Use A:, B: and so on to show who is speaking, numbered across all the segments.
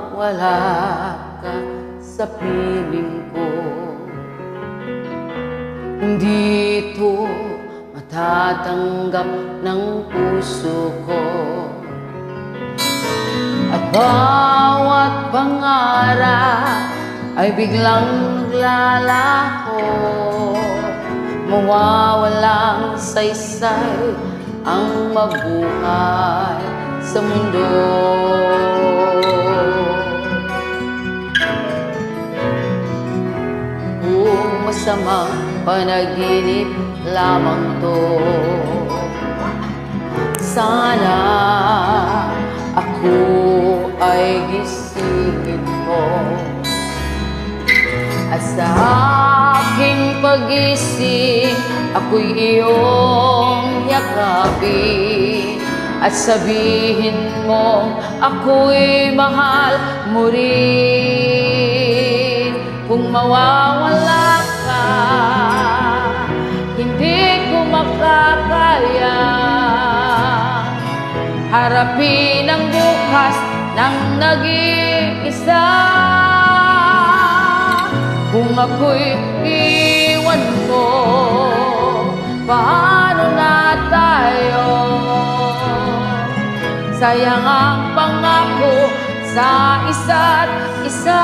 A: mawawala ka sa piling ko. Hindi ito matatanggap ng puso ko, at bawat pangarap ay biglang naglalaho. Mawawalang saysay ang mabuhay sa mundo. Kung masamang panaginip lamang to, sana ako ay gisingin mo, at sa aking pag-ising ako'y iyong yakapin, at sabihin mo ako'y mahal mo rin. Kung mawawala ka, hindi ko makakaya harapin ang bukas ng nag-iisa. Kung ako'y iwan mo, paano na tayo? Sayang ang pangako sa isa't isa.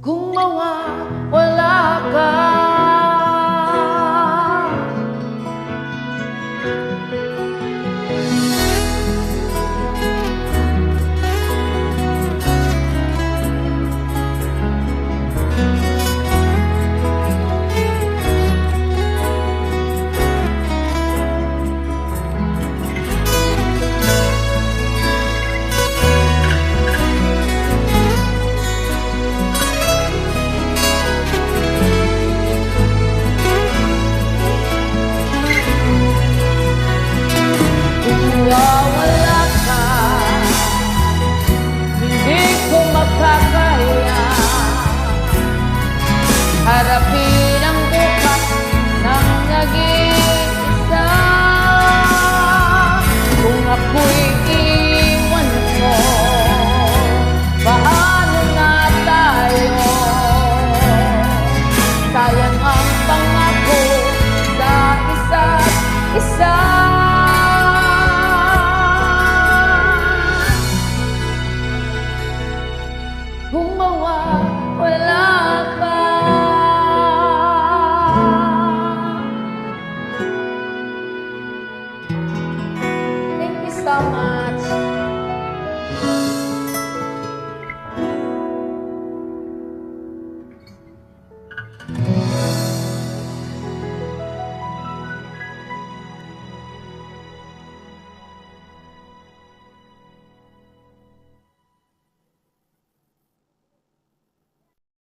A: Kung mawawala ka, wala ka, hindi ko makakaya harapin ang bukas ng nag-iisa. Kung ako'y